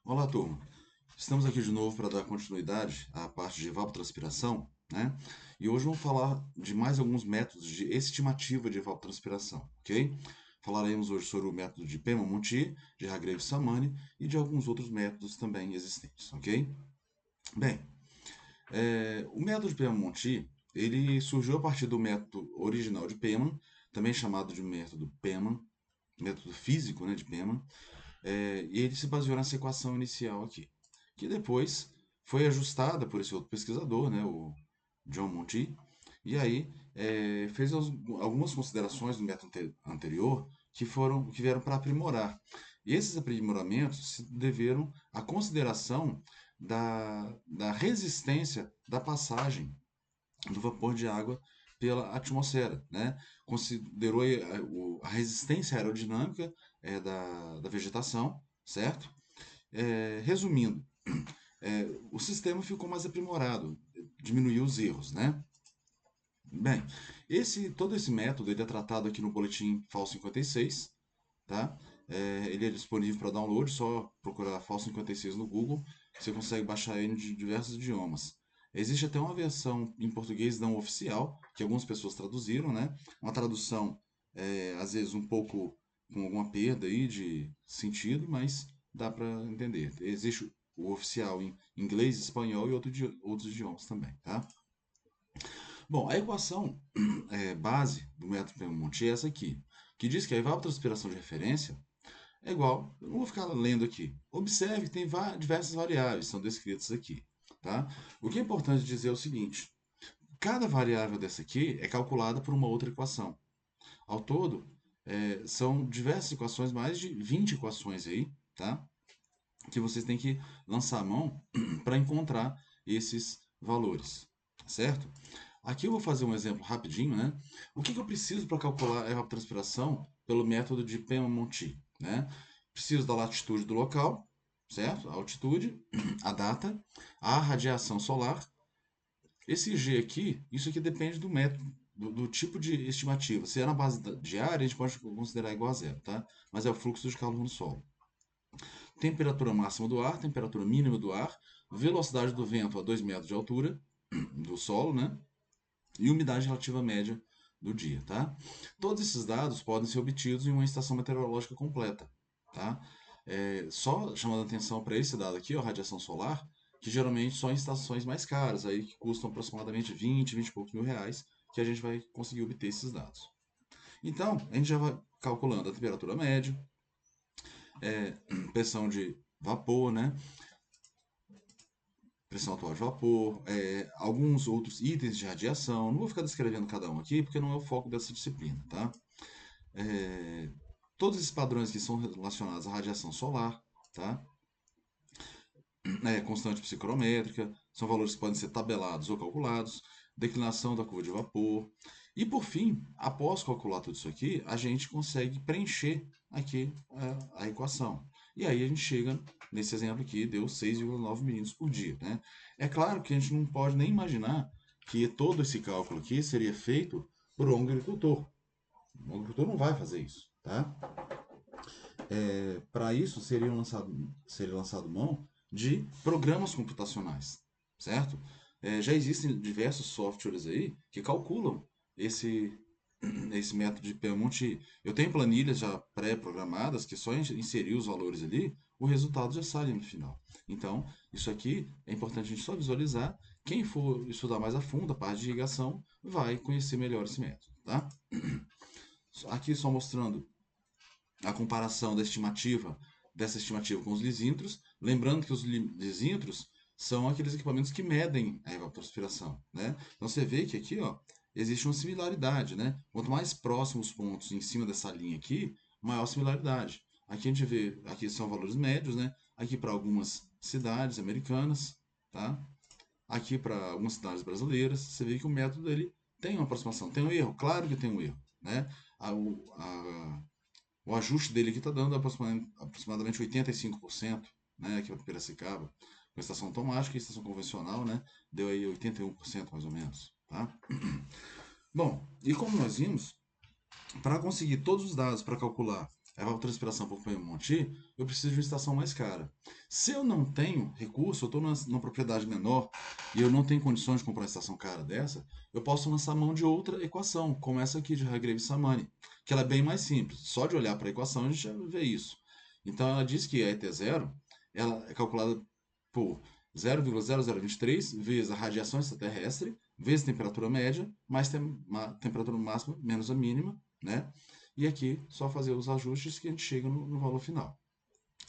Olá, turma. Estamos aqui de novo para dar continuidade à parte de evapotranspiração, né? E hoje vamos falar de mais alguns métodos de estimativa de evapotranspiração, ok? Falaremos hoje sobre o método de Pema-Monti, de Hargreaves-Samani e de alguns outros métodos também existentes, ok? Bem, o método de Pema-Monti, ele surgiu a partir do método original de Pema, também chamado de método Pema, método físico, né, de Pema, e ele se baseou nessa equação inicial aqui, que depois foi ajustada por esse outro pesquisador, né, o John Monty, e aí fez algumas considerações do método anterior que vieram para aprimorar. E esses aprimoramentos se deveram à consideração da resistência da passagem do vapor de água pela atmosfera, né? Considerou a resistência aerodinâmica da vegetação, certo? Resumindo, o sistema ficou mais aprimorado, diminuiu os erros, né? Bem, todo esse método ele é tratado aqui no boletim FAO 56, tá? Ele é disponível para download, só procurar FAO 56 no Google, você consegue baixar ele de diversos idiomas. Existe até uma versão em português não oficial, que algumas pessoas traduziram, né? Uma tradução, às vezes, um pouco com alguma perda aí de sentido, mas dá para entender. Existe o oficial em inglês, espanhol e outros idiomas também, tá? Bom, a equação base do método Peymonte é essa aqui, que diz que a evapotranspiração de referência é igual, eu não vou ficar lendo aqui. Observe que tem diversas variáveis, são descritas aqui, tá? O que é importante dizer é o seguinte, cada variável dessa aqui é calculada por uma outra equação. Ao todo, são diversas equações, mais de 20 equações aí, tá? Que vocês têm que lançar a mão para encontrar esses valores, certo? Aqui eu vou fazer um exemplo rapidinho, né? O que eu preciso para calcular a evapotranspiração pelo método de Peymonty, né? Preciso da latitude do local, certo? A altitude, a data, a radiação solar. Esse G aqui, isso aqui depende do método, do tipo de estimativa. Se é na base de área, a gente pode considerar igual a zero, tá? Mas é o fluxo de calor no solo. Temperatura máxima do ar, temperatura mínima do ar, velocidade do vento a 2 metros de altura do solo, né? E umidade relativa média do dia, tá? Todos esses dados podem ser obtidos em uma estação meteorológica completa, tá? Só chamando a atenção para esse dado aqui, ó, radiação solar, que geralmente só em estações mais caras, aí que custam aproximadamente 20 e poucos mil reais, que a gente vai conseguir obter esses dados. Então, a gente já vai calculando a temperatura média, pressão de vapor, né? Pressão atual de vapor, alguns outros itens de radiação. Não vou ficar descrevendo cada um aqui, porque não é o foco dessa disciplina, tá? É, Todos esses padrões que são relacionados à radiação solar, tá? Constante psicrométrica, são valores que podem ser tabelados ou calculados, declinação da curva de vapor. E por fim, após calcular tudo isso aqui, a gente consegue preencher aqui a equação. E aí a gente chega, nesse exemplo aqui, deu 6,9 milímetros por dia. Né? É claro que a gente não pode nem imaginar que todo esse cálculo aqui seria feito por um agricultor. O agricultor não vai fazer isso. Tá? Para isso, seria lançado mão de programas computacionais, certo? Já existem diversos softwares aí que calculam esse, esse método de Pelmonte. Eu tenho planilhas já pré-programadas que só inserir os valores ali, o resultado já sai no final. Então, isso aqui é importante a gente só visualizar. Quem for estudar mais a fundo a parte de irrigação vai conhecer melhor esse método, tá? Aqui só mostrando a comparação dessa estimativa com os lisímetros, lembrando que os lisímetros são aqueles equipamentos que medem a evapotranspiração, né? Então você vê que aqui, ó, existe uma similaridade, né? Quanto mais próximos os pontos em cima dessa linha aqui, maior a similaridade. Aqui a gente vê, aqui são valores médios, né? Aqui para algumas cidades americanas, tá? Aqui para algumas cidades brasileiras, você vê que o método ele tem uma aproximação, tem um erro, claro que tem um erro, né? O ajuste dele aqui está dando aproximadamente 85%, né, aqui para Piracicaba. Com a estação automática e a estação convencional, né, deu aí 81% mais ou menos. Tá? Bom, e como nós vimos, para conseguir todos os dados para calcular a evapotranspiração por Monti, eu preciso de uma estação mais cara. Se eu não tenho recurso, eu estou numa propriedade menor e eu não tenho condições de comprar uma estação cara dessa, eu posso lançar mão de outra equação, como essa aqui de Hargreaves-Samani, que ela é bem mais simples. Só de olhar para a equação a gente já vê isso. Então ela diz que a ET0 ela é calculada por 0,0023 vezes a radiação extraterrestre, vezes a temperatura média, mais uma temperatura máxima menos a mínima, né? E aqui só fazer os ajustes que a gente chega no valor final.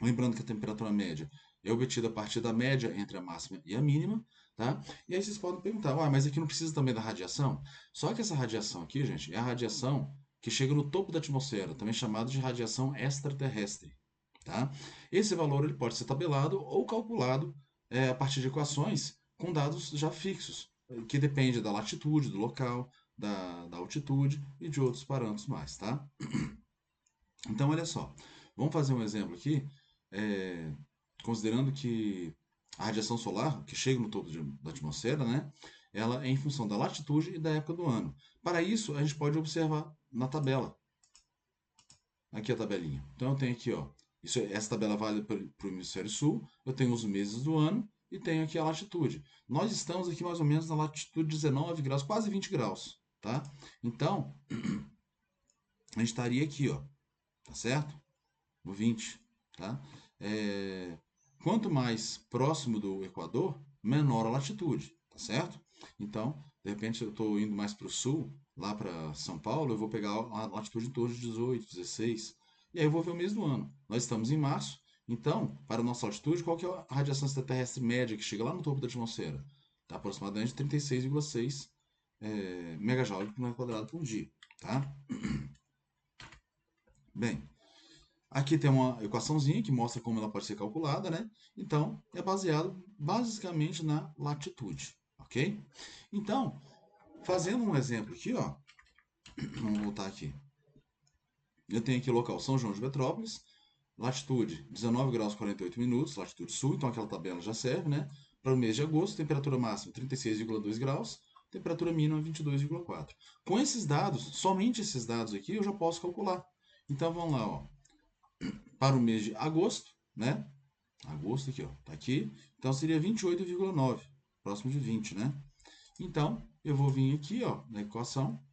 Lembrando que a temperatura média é obtida a partir da média entre a máxima e a mínima, tá? E aí vocês podem perguntar, mas aqui não precisa também da radiação? Só que essa radiação aqui, gente, é a radiação que chega no topo da atmosfera, também chamada de radiação extraterrestre, tá? Esse valor ele pode ser tabelado ou calculado a partir de equações com dados já fixos, que depende da latitude, do local, da altitude e de outros parâmetros mais, tá? Então, olha só, vamos fazer um exemplo aqui, é, considerando que a radiação solar, que chega no topo da atmosfera, né, ela é em função da latitude e da época do ano. Para isso, a gente pode observar na tabela. Aqui a tabelinha. Então, eu tenho aqui, ó, essa tabela vale para o hemisfério sul, eu tenho os meses do ano e tenho aqui a latitude. Nós estamos aqui mais ou menos na latitude 19 graus, quase 20 graus, tá? Então, a gente estaria aqui, ó, tá certo? No 20, tá? É, quanto mais próximo do Equador, menor a latitude, tá certo? Então, de repente eu estou indo mais para o sul, lá para São Paulo, eu vou pegar a latitude em torno de 18, 16, e aí eu vou ver o mês do ano. Nós estamos em março, então, para a nossa altitude, qual que é a radiação extraterrestre média que chega lá no topo da atmosfera? Tá aproximadamente 36,6 megajoule por metro quadrado por dia, tá? Bem, aqui tem uma equaçãozinha que mostra como ela pode ser calculada, né? Então, é baseado basicamente na latitude, ok? Então, fazendo um exemplo aqui, ó, vamos voltar aqui. Eu tenho aqui o local São João de Petrópolis, latitude 19 graus e 48 minutos, latitude sul, então aquela tabela já serve, né? Para o mês de agosto, temperatura máxima 36,2 graus, temperatura mínima 22,4. Com esses dados, somente esses dados aqui, eu já posso calcular. Então, vamos lá, ó. Para o mês de agosto, né? Agosto aqui, ó, tá aqui. Então seria 28,9, próximo de 20, né? Então, eu vou vir aqui, ó, na equação.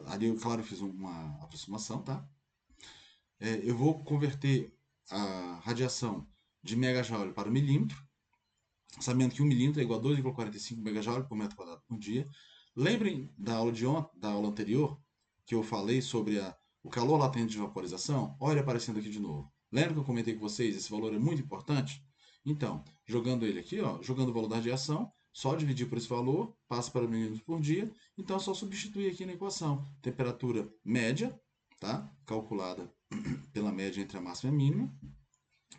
Ali, claro, eu fiz uma aproximação, tá? Eu vou converter a radiação de megajoule para milímetro, sabendo que 1 milímetro é igual a 2,45 megajoule por metro quadrado por dia. Lembrem da aula da aula anterior, que eu falei sobre o calor latente de vaporização? Olha aparecendo aqui de novo. Lembra que eu comentei com vocês? Esse valor é muito importante? Então, jogando ele aqui, ó, jogando o valor da radiação, só dividir por esse valor, passa para milímetros por dia. Então, é só substituir aqui na equação. Temperatura média, tá? Calculada pela média entre a máxima e a mínima.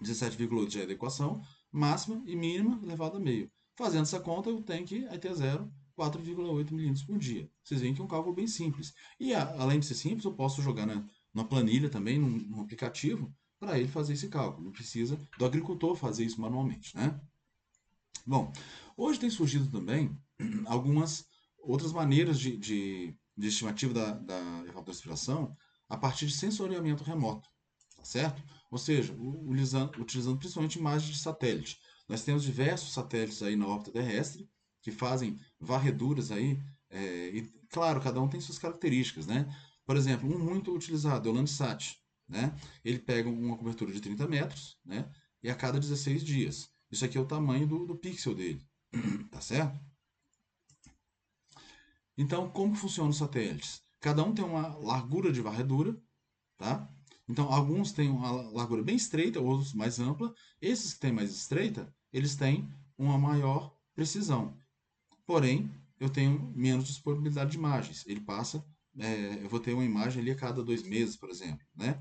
17,8 já é da equação. Máxima e mínima elevado a meio. Fazendo essa conta, eu tenho que aí ter 0, 4,8 milímetros por dia. Vocês veem que é um cálculo bem simples. E além de ser simples, eu posso jogar na planilha também, num aplicativo, para ele fazer esse cálculo. Não precisa do agricultor fazer isso manualmente, né? Bom, hoje tem surgido também algumas outras maneiras de estimativa da evapotranspiração a partir de sensoriamento remoto, tá certo? Ou seja, utilizando principalmente imagens de satélite. Nós temos diversos satélites aí na órbita terrestre que fazem varreduras aí, e claro, cada um tem suas características, né? Por exemplo, um muito utilizado é o Landsat, né? Ele pega uma cobertura de 30 metros, né? E a cada 16 dias. Isso aqui é o tamanho do pixel dele, tá certo? Então, como funcionam os satélites? Cada um tem uma largura de varredura, tá? Então, alguns têm uma largura bem estreita, outros mais ampla. Esses que têm mais estreita, eles têm uma maior precisão. Porém, eu tenho menos disponibilidade de imagens. Ele passa, eu vou ter uma imagem ali a cada 2 meses, por exemplo, né?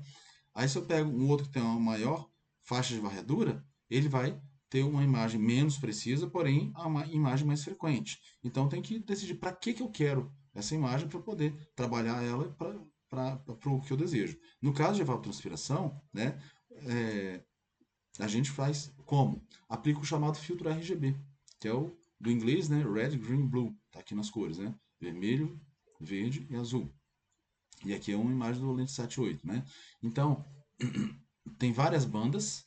Aí se eu pego um outro que tem uma maior faixa de varredura, ele vai ter uma imagem menos precisa, porém uma imagem mais frequente. Então tem que decidir para que eu quero essa imagem para poder trabalhar ela para o que eu desejo. No caso de evapotranspiração, né, é, a gente faz como? Aplica o chamado filtro RGB, que é o do inglês, né, Red, Green, Blue, tá aqui nas cores, né, vermelho, verde e azul. E aqui é uma imagem do Landsat 8, né? Então, tem várias bandas,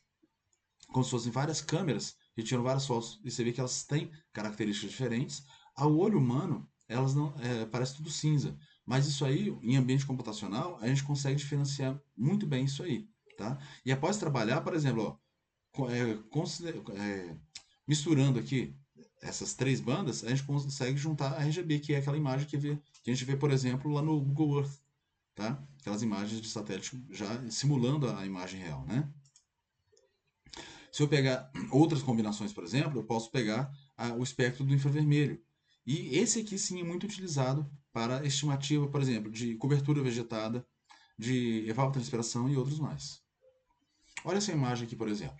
como se fossem várias câmeras que tiram várias fotos e você vê que elas têm características diferentes. Ao olho humano, elas não parece tudo cinza, mas isso aí, em ambiente computacional, a gente consegue diferenciar muito bem isso aí, tá? E após trabalhar, por exemplo, ó, misturando aqui essas três bandas, a gente consegue juntar a RGB, que é aquela imagem que a gente vê, por exemplo, lá no Google Earth, tá? Aquelas imagens de satélite já simulando a imagem real, né? Se eu pegar outras combinações, por exemplo, eu posso pegar o espectro do infravermelho. E esse aqui sim é muito utilizado para estimativa, por exemplo, de cobertura vegetada, de evapotranspiração e outros mais. Olha essa imagem aqui, por exemplo.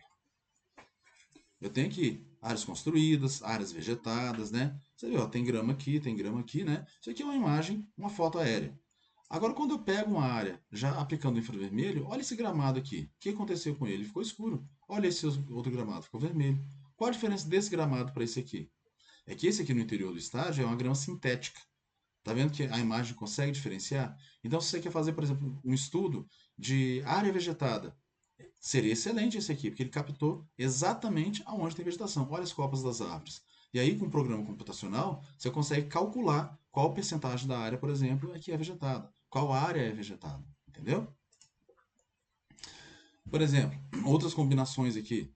Eu tenho aqui áreas construídas, áreas vegetadas, né? Você vê, ó, tem grama aqui, né? Isso aqui é uma imagem, uma foto aérea. Agora, quando eu pego uma área já aplicando infravermelho, olha esse gramado aqui. O que aconteceu com ele? Ficou escuro. Olha esse outro gramado, ficou vermelho. Qual a diferença desse gramado para esse aqui? É que esse aqui no interior do estádio é uma grama sintética. Tá vendo que a imagem consegue diferenciar? Então, se você quer fazer, por exemplo, um estudo de área vegetada, seria excelente esse aqui, porque ele captou exatamente aonde tem vegetação. Olha as copas das árvores. E aí, com o programa computacional, você consegue calcular qual percentagem da área, por exemplo, é que é vegetada. Qual área é vegetada. Entendeu? Por exemplo, outras combinações aqui.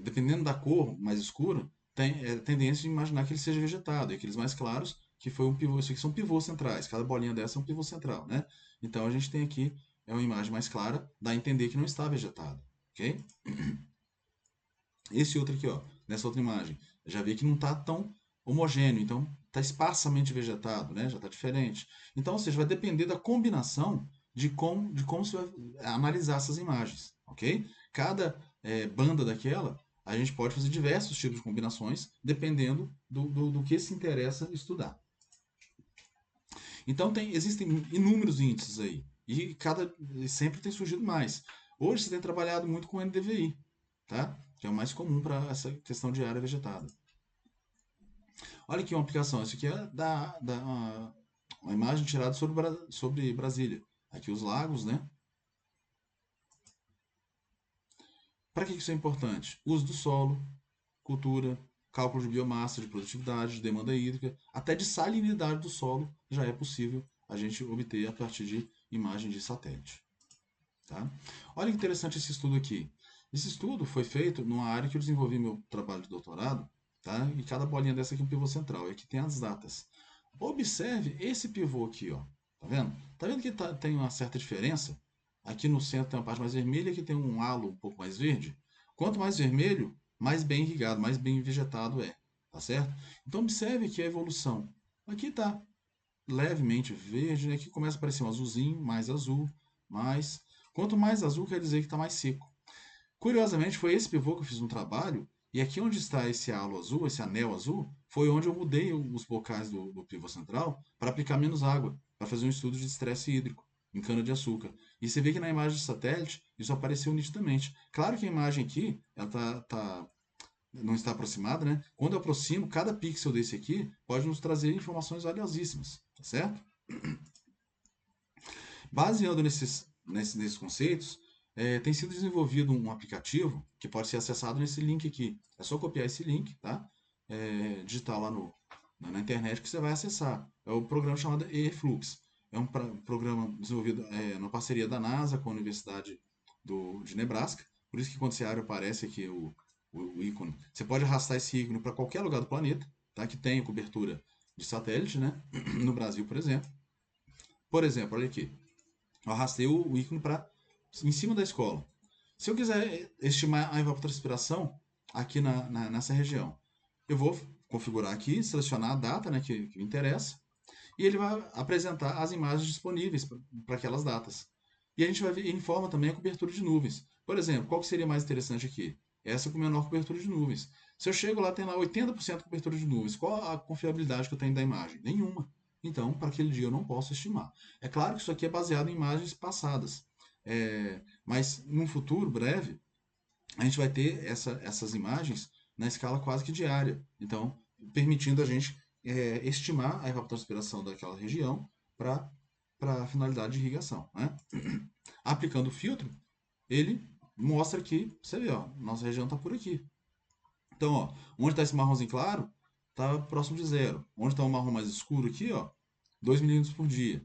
Dependendo da cor mais escura, tem tendência de imaginar que ele seja vegetado. E aqueles mais claros, que foi um pivô. Isso aqui são pivôs centrais. Cada bolinha dessa é um pivô central, né? Então a gente tem aqui uma imagem mais clara, dá a entender que não está vegetado. Ok? Esse outro aqui, ó, nessa outra imagem, já vê que não está tão homogêneo, então está esparsamente vegetado, né? Já está diferente. Então, ou seja, vai depender da combinação de como você vai analisar essas imagens, ok? Cada banda daquela, a gente pode fazer diversos tipos de combinações, dependendo do que se interessa estudar. Então, existem inúmeros índices aí, e sempre tem surgido mais. Hoje, você tem trabalhado muito com NDVI, tá? Que é o mais comum para essa questão de área vegetada. Olha aqui uma aplicação. Isso aqui é uma imagem tirada sobre Brasília. Aqui os lagos, né? Para que isso é importante? Uso do solo, cultura, cálculo de biomassa, de produtividade, de demanda hídrica, até de salinidade do solo já é possível a gente obter a partir de imagem de satélite. Tá? Olha que interessante esse estudo aqui. Esse estudo foi feito numa área que eu desenvolvi meu trabalho de doutorado, tá? E cada bolinha dessa aqui é um pivô central. E aqui tem as datas. Observe esse pivô aqui, ó. Tá vendo? Tá vendo que tem uma certa diferença? Aqui no centro tem uma parte mais vermelha, aqui tem um halo um pouco mais verde. Quanto mais vermelho, mais bem irrigado, mais bem vegetado é. Tá certo? Então observe que a evolução. Aqui está levemente verde, né? Aqui começa a aparecer um azulzinho, mais azul, mais. Quanto mais azul, quer dizer que está mais seco. Curiosamente, foi esse pivô que eu fiz um trabalho, e aqui onde está esse halo azul, esse anel azul, foi onde eu mudei os bocais do pivô central para aplicar menos água, para fazer um estudo de estresse hídrico em cana-de-açúcar. E você vê que na imagem de satélite isso apareceu nitidamente. Claro que a imagem aqui ela não está aproximada, né? Quando eu aproximo, cada pixel desse aqui pode nos trazer informações valiosíssimas, tá certo? Baseando nesses conceitos, tem sido desenvolvido um aplicativo que pode ser acessado nesse link aqui. É só copiar esse link, tá? Digitar lá na internet que você vai acessar. É o programa chamado eFlux. É um programa desenvolvido na parceria da NASA com a Universidade de Nebraska. Por isso que quando você abre aparece aqui o ícone. Você pode arrastar esse ícone para qualquer lugar do planeta, tá? Que tenha cobertura de satélite, né? No Brasil, por exemplo. Por exemplo, olha aqui. Eu arrastei o ícone para em cima da escola. Se eu quiser estimar a evapotranspiração aqui nessa região, eu vou configurar aqui, selecionar a data, né, que me interessa, e ele vai apresentar as imagens disponíveis para aquelas datas. E a gente vai ver, ele informa também a cobertura de nuvens. Por exemplo, qual que seria mais interessante aqui? Essa com menor cobertura de nuvens. Se eu chego lá, tem lá 80% de cobertura de nuvens. Qual a confiabilidade que eu tenho da imagem? Nenhuma. Então, para aquele dia eu não posso estimar. É claro que isso aqui é baseado em imagens passadas. Mas num futuro breve, a gente vai ter essas imagens na escala quase que diária. Então, permitindo a gente estimar a evapotranspiração daquela região para para finalidade de irrigação, né? Aplicando o filtro, ele mostra que, você vê, ó, nossa região está por aqui. Então, ó, onde está esse marronzinho claro, está próximo de zero. Onde está o marrom mais escuro aqui, ó, 2 milímetros por dia.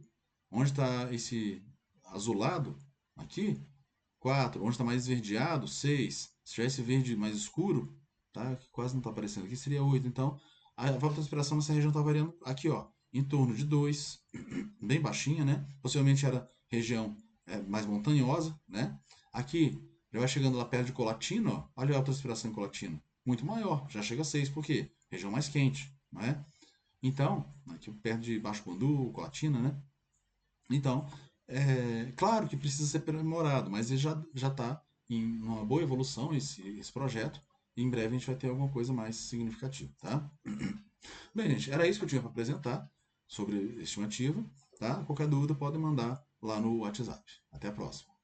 Onde está esse azulado aqui, 4. Onde está mais esverdeado, 6. Se tiver esse verde mais escuro, tá, que quase não está aparecendo aqui, seria 8. Então, a evapotranspiração nessa região está variando aqui, ó, em torno de 2, bem baixinha, né? Possivelmente era região mais montanhosa, né? Aqui, já vai chegando lá perto de Colatina, ó, olha a evapotranspiração em Colatina. Muito maior, já chega a 6, por quê? Região mais quente, não é? Então, aqui perto de Baixo Guandu, Colatina, né? Então, claro que precisa ser aprimorado, mas ele já está em uma boa evolução esse projeto. E em breve a gente vai ter alguma coisa mais significativa, tá? Bem, gente, era isso que eu tinha para apresentar sobre estimativa, tá? Qualquer dúvida pode mandar lá no WhatsApp. Até a próxima.